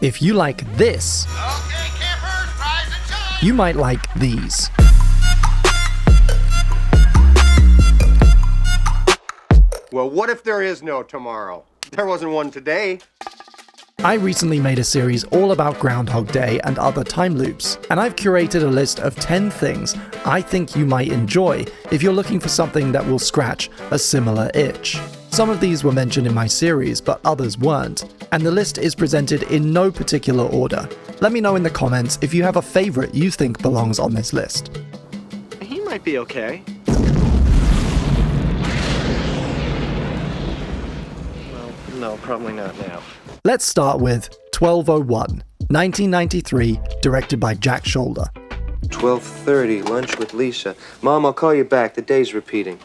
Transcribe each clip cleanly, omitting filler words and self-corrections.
If you like this, Okay, campers, rise and shine. you might like these. Well, what if there is no tomorrow? There wasn't one today. I recently made a series all about Groundhog Day and other time loops, and I've curated a list of 10 things I think you might enjoy if you're looking for something that will scratch a similar itch. Some of these were mentioned in my series, but others weren't, and the list is presented in no particular order. Let me know in the comments if you have a favourite you think belongs on this list. He might be okay. Well, no, probably not now. Let's start with 1201, 1993, directed by Jack Shoulder. 12:30, lunch with Lisa. Mom, I'll call you back. The day's repeating.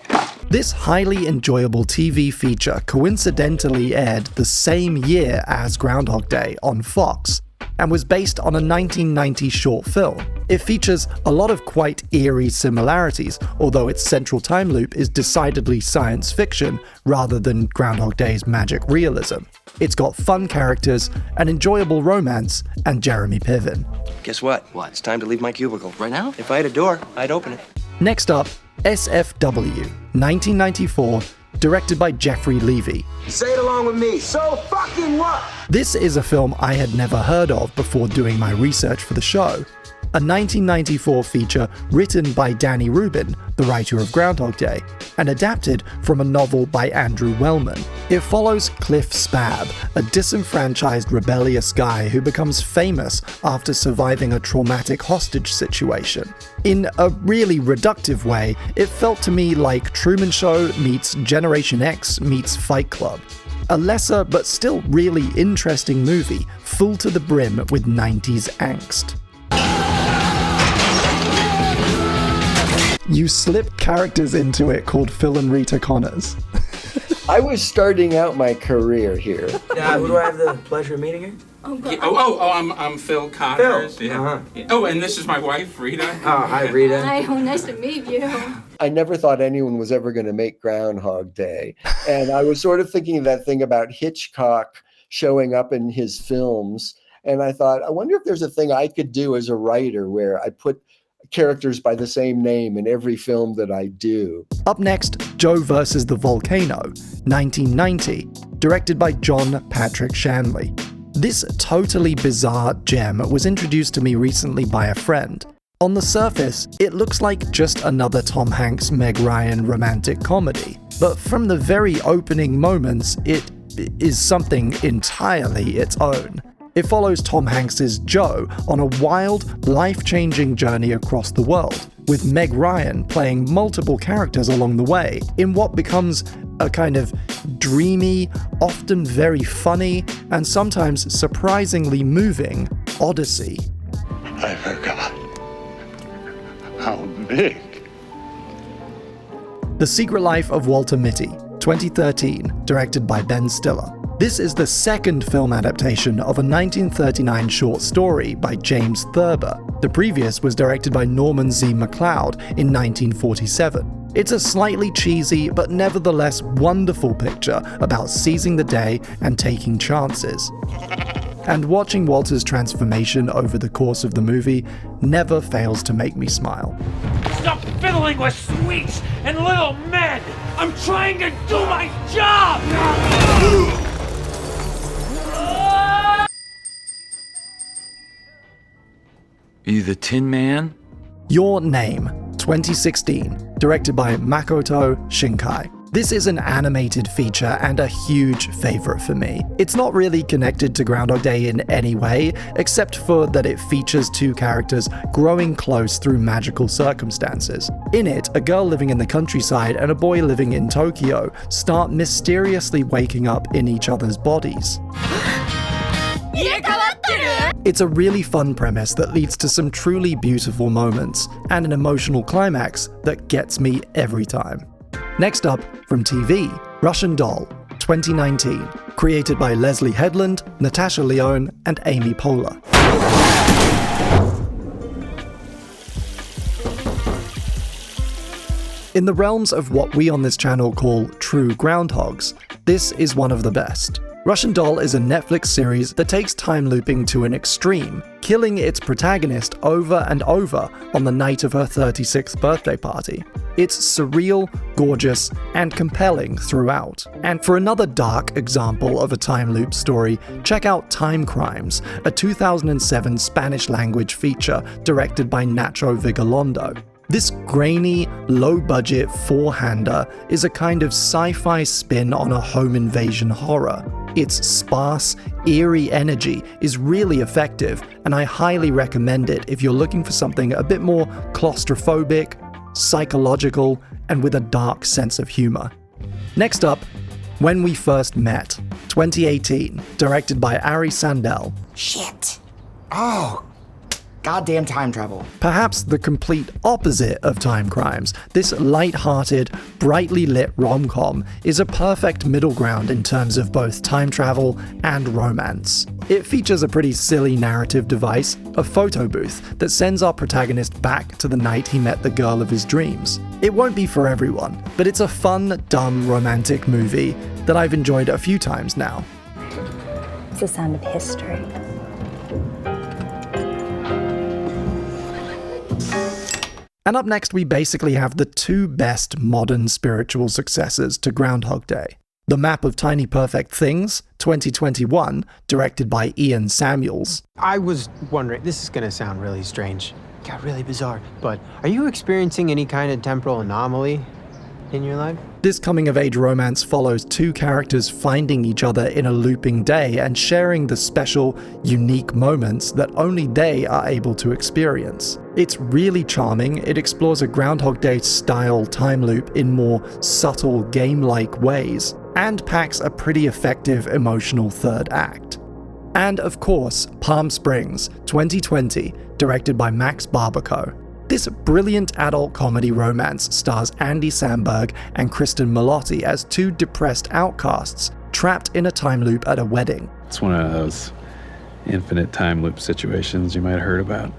This highly enjoyable TV feature coincidentally aired the same year as Groundhog Day on Fox, and was based on a 1990 short film. It features a lot of quite eerie similarities, although its central time loop is decidedly science fiction rather than Groundhog Day's magic realism. It's got fun characters, an enjoyable romance, and Jeremy Piven. Guess what? What? It's time to leave my cubicle. Right now? If I had a door, I'd open it. Next up, SFW, 1994, directed by Jeffrey Levy. Say it along with me. So fucking what? This is a film I had never heard of before doing my research for the show. A 1994 feature written by Danny Rubin, the writer of Groundhog Day, and adapted from a novel by Andrew Wellman. It follows Cliff Spabb, a disenfranchised rebellious guy who becomes famous after surviving a traumatic hostage situation. In a really reductive way, it felt to me like Truman Show meets Generation X meets Fight Club. A lesser but still really interesting movie, full to the brim with 90s angst. You slipped characters into it called Phil and Rita Connors. I was starting out my career here. Who do I have the pleasure of meeting here? I'm Phil Connors. Phil. Yeah. Uh-huh. Yeah. Oh, and this is my wife, Rita. Oh, hi, Rita. Hi, nice to meet you. I never thought anyone was ever going to make Groundhog Day. And I was sort of thinking of that thing about Hitchcock showing up in his films. And I thought, I wonder if there's a thing I could do as a writer where I put characters by the same name in every film that I do. Up next, Joe vs. the Volcano, 1990, directed by John Patrick Shanley. This totally bizarre gem was introduced to me recently by a friend. On the surface, it looks like just another Tom Hanks, Meg Ryan romantic comedy, but from the very opening moments, it is something entirely its own. It follows Tom Hanks's Joe on a wild, life-changing journey across the world, with Meg Ryan playing multiple characters along the way, in what becomes a kind of dreamy, often very funny, and sometimes surprisingly moving odyssey. I forgot how big. The Secret Life of Walter Mitty, 2013, directed by Ben Stiller. This is the second film adaptation of a 1939 short story by James Thurber. The previous was directed by Norman Z. MacLeod in 1947. It's a slightly cheesy but nevertheless wonderful picture about seizing the day and taking chances. And watching Walter's transformation over the course of the movie never fails to make me smile. Stop fiddling with sweets and little men! I'm trying to do my job! Are you the Tin Man? Your Name, 2016, directed by Makoto Shinkai. This is an animated feature and a huge favorite for me. It's not really connected to Groundhog Day in any way, except for that it features two characters growing close through magical circumstances. In it, a girl living in the countryside and a boy living in Tokyo start mysteriously waking up in each other's bodies. It's a really fun premise that leads to some truly beautiful moments, and an emotional climax that gets me every time. Next up, from TV, Russian Doll, 2019, created by Leslie Headland, Natasha Lyonne, and Amy Poehler. In the realms of what we on this channel call true groundhogs, this is one of the best. Russian Doll is a Netflix series that takes time looping to an extreme, killing its protagonist over and over on the night of her 36th birthday party. It's surreal, gorgeous, and compelling throughout. And for another dark example of a time loop story, check out Timecrimes, a 2007 Spanish-language feature directed by Nacho Vigalondo. This grainy, low-budget four-hander is a kind of sci-fi spin on a home invasion horror. Its sparse, eerie energy is really effective, and I highly recommend it if you're looking for something a bit more claustrophobic, psychological, and with a dark sense of humor. Next up, When We First Met, 2018, directed by Ari Sandel. Shit. Oh, goddamn time travel. Perhaps the complete opposite of Timecrimes, this light-hearted, brightly lit rom-com is a perfect middle ground in terms of both time travel and romance. It features a pretty silly narrative device, a photo booth, that sends our protagonist back to the night he met the girl of his dreams. It won't be for everyone, but it's a fun, dumb, romantic movie that I've enjoyed a few times now. It's the sound of history. And up next, we basically have the two best modern spiritual successors to Groundhog Day. The Map of Tiny Perfect Things, 2021, directed by Ian Samuels. I was wondering, this is gonna sound really strange, really bizarre, but are you experiencing any kind of temporal anomaly in your life? This coming-of-age romance follows two characters finding each other in a looping day and sharing the special, unique moments that only they are able to experience. It's really charming, it explores a Groundhog Day-style time loop in more subtle, game-like ways, and packs a pretty effective emotional third act. And of course, Palm Springs, 2020, directed by Max Barbaco. This brilliant adult comedy romance stars Andy Samberg and Kristen Milotti as two depressed outcasts trapped in a time loop at a wedding. It's one of those infinite time loop situations you might have heard about.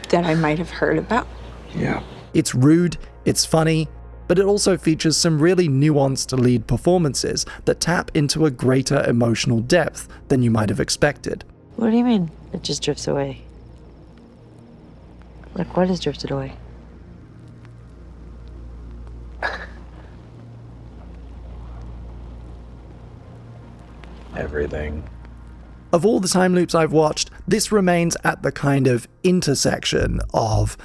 That I might have heard about. Yeah. It's rude, it's funny, but it also features some really nuanced lead performances that tap into a greater emotional depth than you might have expected. What do you mean? It just drifts away. Like, what has drifted away? Everything. Of all the time loops I've watched, this remains at the kind of intersection of,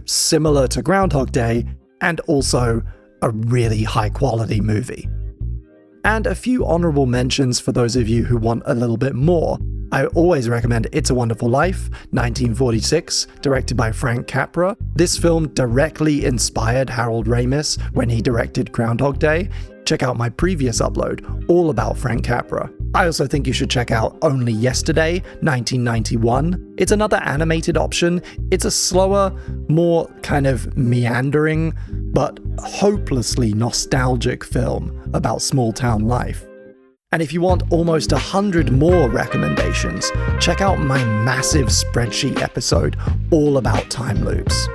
similar to Groundhog Day, and also a really high quality movie. And a few honourable mentions for those of you who want a little bit more. I always recommend It's a Wonderful Life, 1946, directed by Frank Capra. This film directly inspired Harold Ramis when he directed Groundhog Day. Check out my previous upload, all about Frank Capra. I also think you should check out Only Yesterday, 1991. It's another animated option. It's a slower, more kind of meandering, but hopelessly nostalgic film about small-town life. And if you want almost 100 more recommendations, check out my massive spreadsheet episode all about time loops.